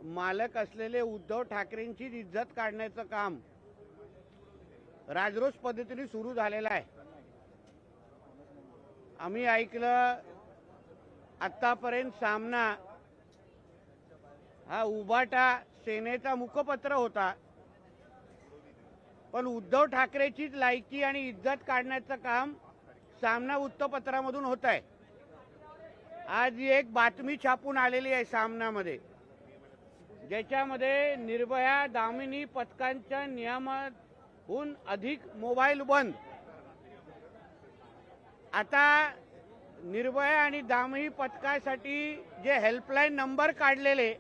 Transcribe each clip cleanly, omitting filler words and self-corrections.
मालक असलेले उद्धव ठाकरेंची इज्जत काढण्याचं काम राजरोस पद्धतीने सुरू झालेलं आहे। आम्ही ऐकलं आतापर्यंत सामना हा उभाटा सेनेचा मुखपत्र होता, पण उद्धव ठाकरेचीच लायकी आणि इज्जत काढण्याचं काम सामना वृत्तपत्रामधून होत आहे। आज एक बातमी छापून आलेली आहे सामनामध्ये, ज्याच्यामध्ये निर्भया दामिनी पथकांच्या नियमाहून अधिक मोबाईल बंद। आता निर्भया आणि दामिनी पथकासाठी जे हेल्पलाईन नंबर काढलेले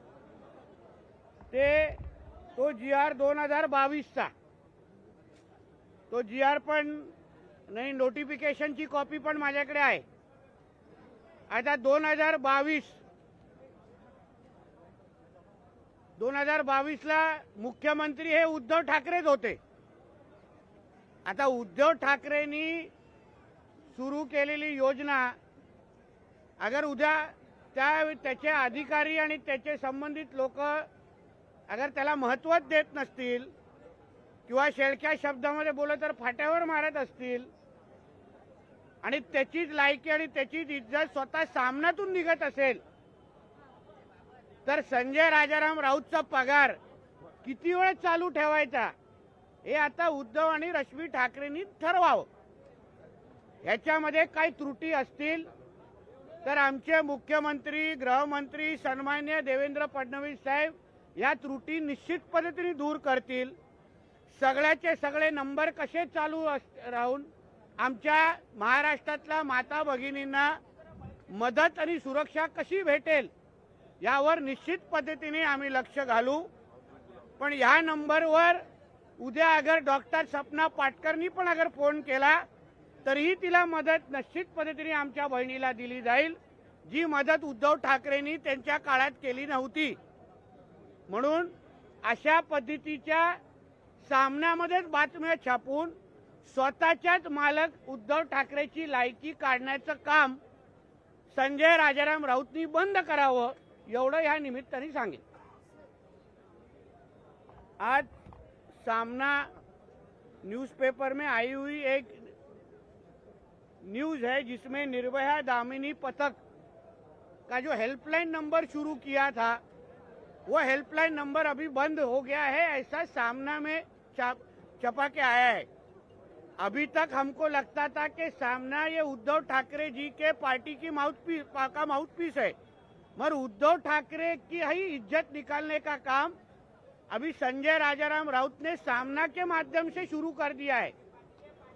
तो GR 2022चा तो GR पण नाही, नोटिफिकेशनची कॉपी पण माझ्याकडे आहे। आता 2022ला मुख्यमंत्री हे उद्धव ठाकरेच होते। आता उद्धव ठाकरेंनी सुरू केलेली योजना अगर उद्या त्याचे अधिकारी आणि त्याचे संबंधित लोक अगर त्याला महत्त्वच देत नसतील किंवा शेळक्या शब्दामध्ये बोलत तर फाट्यावर मारत असतील आणि त्याचीच लायकी आणि त्याचीच इज्जत स्वतः सामनातून निघत असेल, तर संजय राजाराम राऊतचा पगार किती वेळ चालू ठेवायचा हे आता उद्धव आणि रश्मी ठाकरेंनी ठरवावं। ह्याच्यामध्ये काही त्रुटी असतील तर आमचे मुख्यमंत्री गृहमंत्री सन्माननीय देवेंद्र फडणवीस साहेब या त्रुटी निश्चित पद्धतीने दूर करतील। सगळ्याचे सगळे नंबर कसे चालू राहून आमच्या महाराष्ट्रातल्या माता भगिनींना मदत आणि सुरक्षा कशी भेटेल यावर निश्चित पद्धतीने आम्ही लक्ष घालू। पण ह्या नंबरवर उद्या अगर डॉक्टर सपना पाटकरनी पण अगर फोन केला तरीही तिला मदत निश्चित पद्धतीने आमच्या बहिणीला दिली जाईल, जी मदत उद्धव ठाकरेंनी त्यांच्या काळात केली नव्हती। म्हणून अशा पद्धतीच्या सामन्यामध्येच बातम्या छापून स्वतःच्याच मालक उद्धव ठाकरेची लायकी काढण्याचं काम संजय राजाराम राऊतनी बंद करावं, एवढं या निमित्ताने सांगेन। आज सामना न्यूज़पेपर में आई हुई एक न्यूज़ है जिसमें निर्भया दामिनी पथक का जो हेल्पलाइन नंबर शुरू किया था वो हेल्पलाइन नंबर अभी बंद हो गया है, ऐसा सामना में छपा के आया है। अभी तक हमको लगता था कि सामना ये उद्धव ठाकरे जी के पार्टी की माउथपीस है, मगर उद्धव ठाकरे की ही इज्जत निकालने का काम अभी संजय राजाराम राउत ने सामना के माध्यम से शुरू कर दिया है।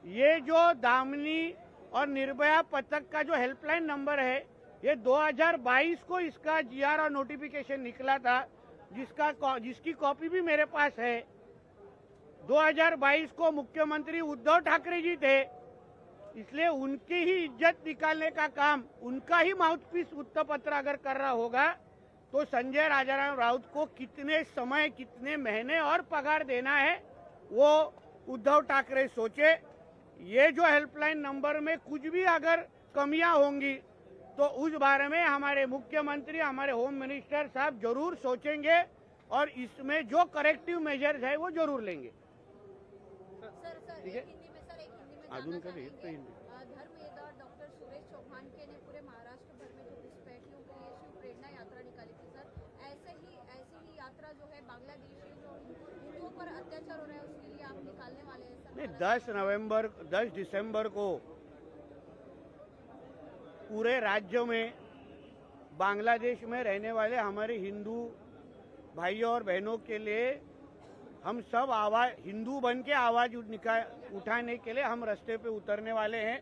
ये जो दामिनी और निर्भया पथक का जो हेल्पलाइन नंबर है, ये 2022 को इसका GR और नोटिफिकेशन निकला था, जिसकी कॉपी भी मेरे पास है। 2022 को मुख्यमंत्री उद्धव ठाकरे जी थे, इसलिए उनकी ही इज्जत निकालने का काम उनका ही माउथपीस वृत्तपत्र अगर कर रहा होगा तो संजय राजाराम राउत को कितने समय, कितने महीने और पगार देना है वो उद्धव ठाकरे सोचे। ये जो हेल्पलाइन नंबर में कुछ भी अगर कमियां होंगी तो उस बारे में हमारे मुख्यमंत्री, हमारे होम मिनिस्टर साहब जरूर सोचेंगे और इसमें जो करेक्टिव मेजर्स है वो जरूर लेंगे। ठीक है, अजून कभी धर्मवेत्ता डॉक्टर सुरेश चौहान के ने पूरे महाराष्ट्र भर में जो घुसपैठियों के लिए शिव प्रेरणा यात्रा निकाली थी सर, ऐसी ही यात्रा जो है बांग्लादेश में जो हिंदुओं पर अत्याचार हो रहा है उसके लिए आप निकालने वाले हैं सर? नहीं, 10 दिसंबर को पूरे राज्य में बांग्लादेश में रहने वाले हमारे हिंदू भाइयों और बहनों के लिए हम सब आवाज, हिंदू बन के आवाज उठाने के लिए हम रास्ते पे उतरने वाले हैं।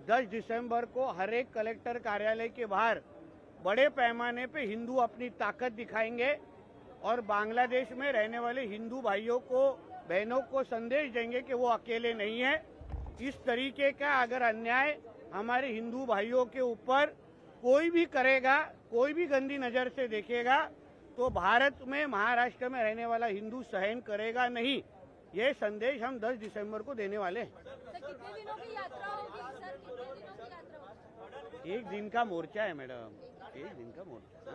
10 दिसंबर को हर एक कलेक्टर कार्यालय के बाहर बड़े पैमाने पे हिंदू अपनी ताकत दिखाएंगे और बांग्लादेश में रहने वाले हिंदू भाइयों को, बहनों को संदेश देंगे कि वो अकेले नहीं है। इस तरीके का अगर अन्याय हमारे हिंदू भाइयों के ऊपर कोई भी करेगा, कोई भी गंदी नज़र से देखेगा, तो भारत में, महाराष्ट्र में रहने वाला हिंदू सहन करेगा नहीं। ये संदेश हम 10 दिसंबर को देने वाले हैं। सर, कितने दिनों की यात्रा होगी सर? कितने दिनों की यात्रा होगी? 1 दिन का मोर्चा है मैडम, 1 दिन का मोर्चा।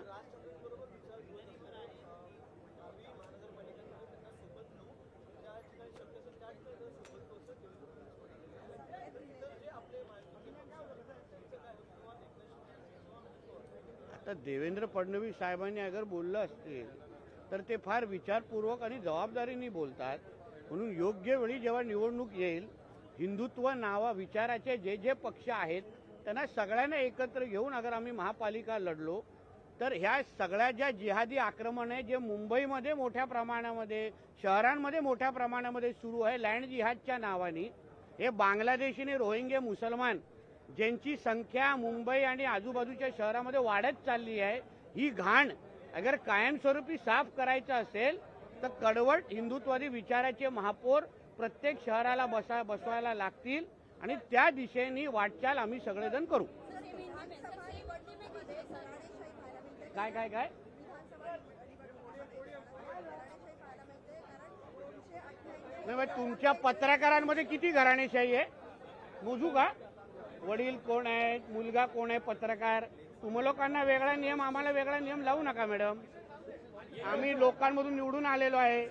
तर देवेंद्र फडणवीस साहेबांनी अगर बोललं असतील तर ते फार विचारपूर्वक आणि जबाबदारीने बोलतात. म्हणून योग्य वेळी जेव्हा निवडणूक येईल, हिंदुत्व नावा विचाराचे जे जे पक्ष आहेत त्यांना सगळ्यांना एकत्र घेऊन अगर आम्ही महापालिका लढलो तर ह्या सगळ्या ज्या जिहादी आक्रमण आहे जे मुंबईमध्ये मोठ्या प्रमाणामध्ये, शहरांमध्ये मोठ्या प्रमाणामध्ये सुरू आहे लँड जिहादच्या नावाने, हे बांगलादेशीने रोहिंगे मुसलमान ज्यांची संख्या मुंबई आणि आजूबाजूच्या शहरामध्ये वाढत चालली आहे, ही घाण अगर कायमस्वरूपी साफ करायचं असेल तर कडवट हिंदुत्वादी विचाराचे महापौर प्रत्येक शहराला बसवायला लागतील आणि त्या दिशेने वाटचाल आम्ही सगळेजण करू. काय काय काय नाही, तुमच्या पत्रकारांमध्ये किती घराणेशाही आहे मोजू का? वडील कोण आहेत, मुलगा कोण आहे पत्रकार? तुम्हा लोकांना वेगळा नियम, आम्हाला वेगळा नियम लावू नका मॅडम. आम्ही लोकांमधून निवडून आलेलो आहे.